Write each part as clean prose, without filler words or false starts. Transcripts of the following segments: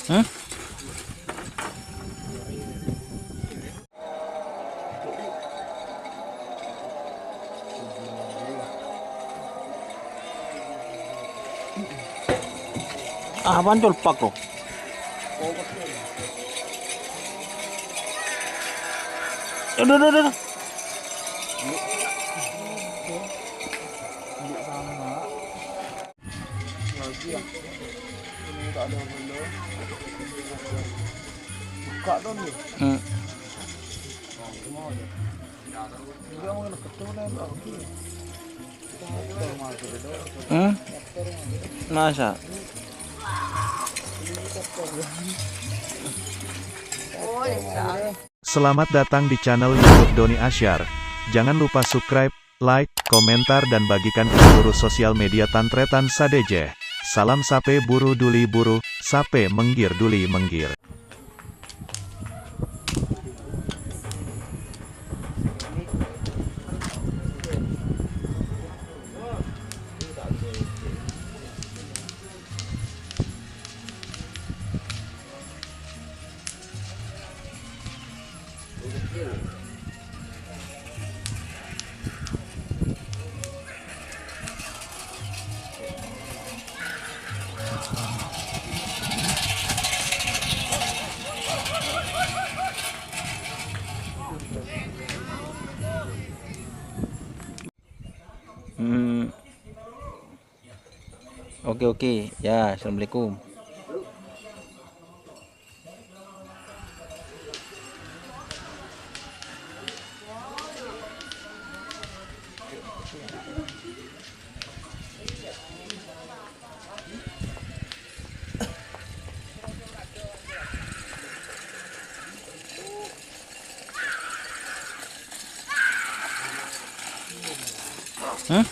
Hmm? Ah, apaan colpak lo? Udah, udah, udah. Lagi ya, ini tak ada belum. Buka dong nih. Hmm. Mau deh. Dia mau kena ketunan lagi. Motor masuk deh. Hmm? Motor masuk. Masa? Selamat datang di channel YouTube Doni Asyar. Jangan lupa subscribe, like, komentar dan bagikan ke seluruh sosial media Tantretan Sadeje. Salam sape buru duli buru, sape menggir duli menggir. Hmm. Oke, oke. Ya, assalamualaikum. Hmm?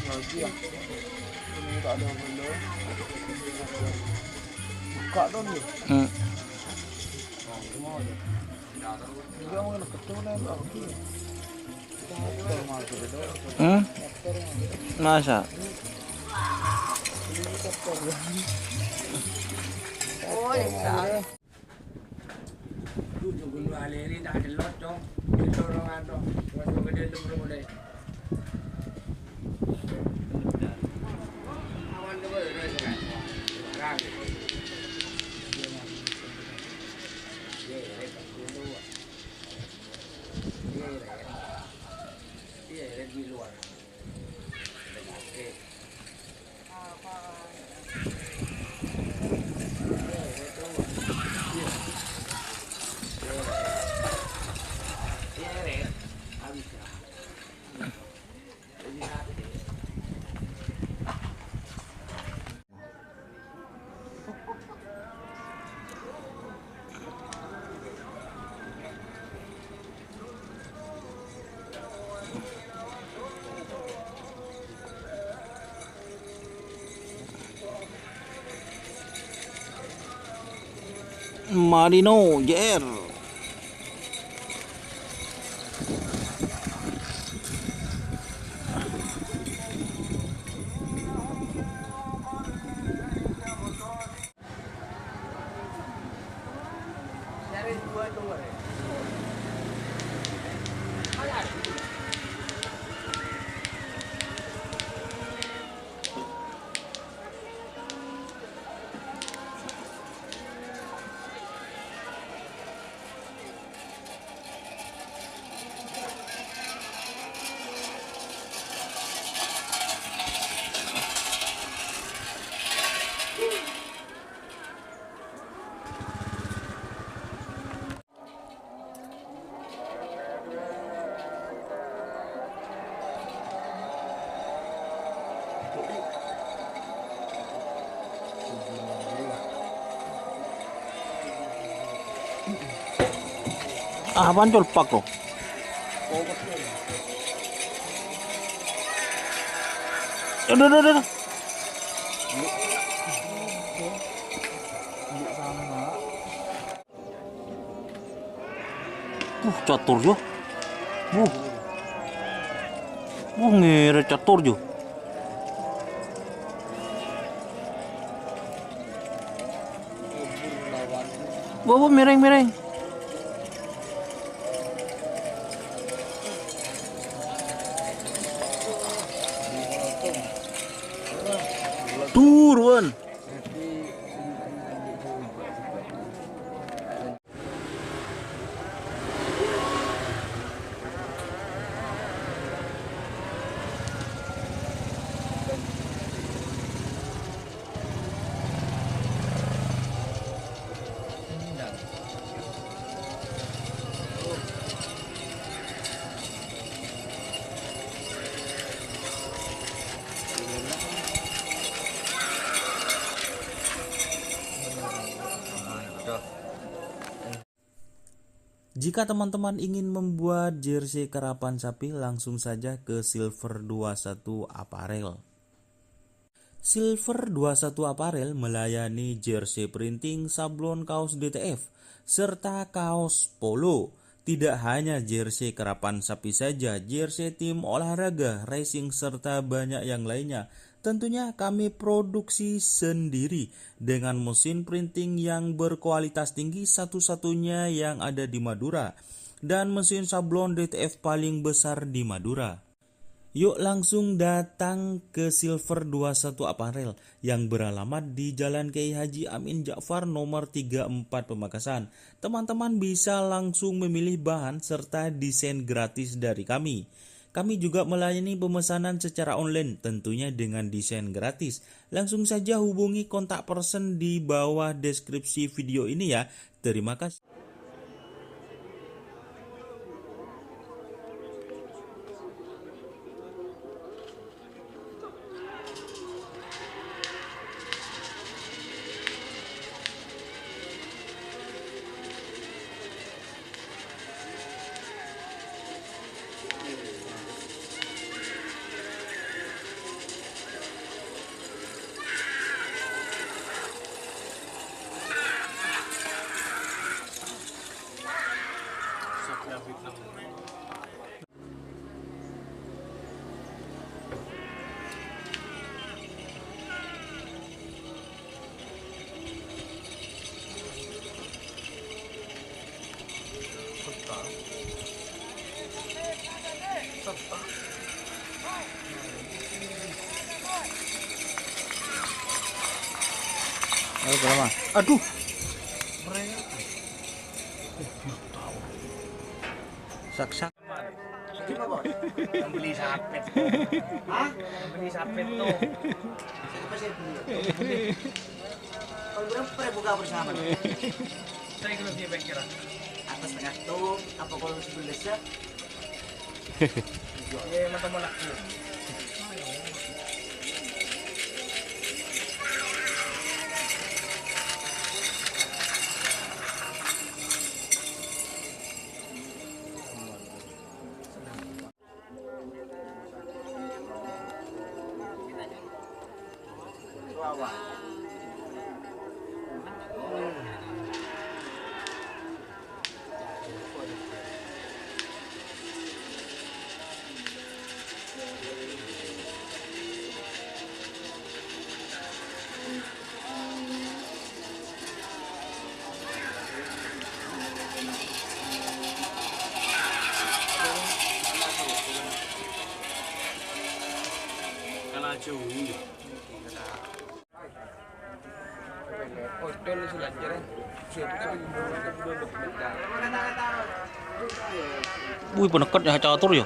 Lagi ya, ini tak ada belum. Buka dong nih. Hmm. Mau deh. Dia mau kena ketunan lagi. Motor masuk deh. Hmm? Motor masuk. Masa? Marino, JR. Ah, apaan colpak lo? Udah, udah, udah. Catur jo. Ngira catur jo. Kabur lawan. Miring. Turun. Jika teman-teman ingin membuat jersey karapan sapi, langsung saja ke Silver 21 Apparel. Silver 21 Apparel melayani jersey printing, sablon kaos DTF, serta kaos polo. Tidak hanya jersey karapan sapi saja, jersey tim olahraga, racing, serta banyak yang lainnya. Tentunya kami produksi sendiri dengan mesin printing yang berkualitas tinggi, satu-satunya yang ada di Madura, dan mesin sablon DTF paling besar di Madura. Yuk langsung datang ke Silver 21 Apparel yang beralamat di Jalan Kiai Haji Amin Ja'far nomor 34 Pamekasan. Teman-teman bisa langsung memilih bahan serta desain gratis dari kami. Kami juga melayani pemesanan secara online, tentunya dengan desain gratis. Langsung saja hubungi kontak person di bawah deskripsi video ini ya. Terima kasih. Ayo berapa? Aduh. Sak-sak. Membeli sapet. Hah? Membeli sapet tuh. Siapa sih beli? Kalau berapa pernah buka bersama? Saya kalau dia kira. Atas tengah tuh, apa kalau sebelum desa? Ya, mata molak. Hotel sudah jalan. Wih, penekat ya catur ya.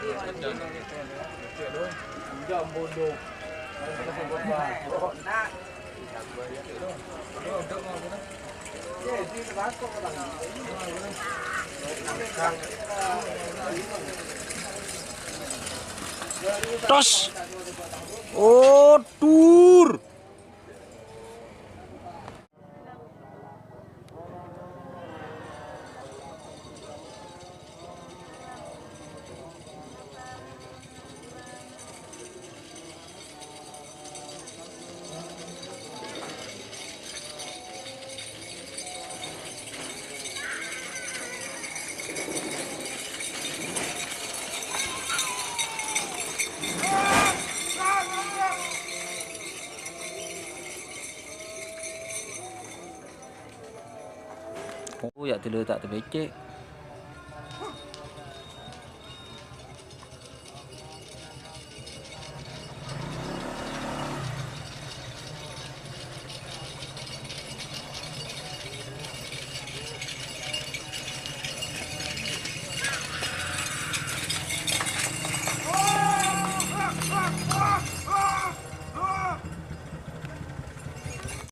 Tos. Oh, tur. ya diletak tu becek.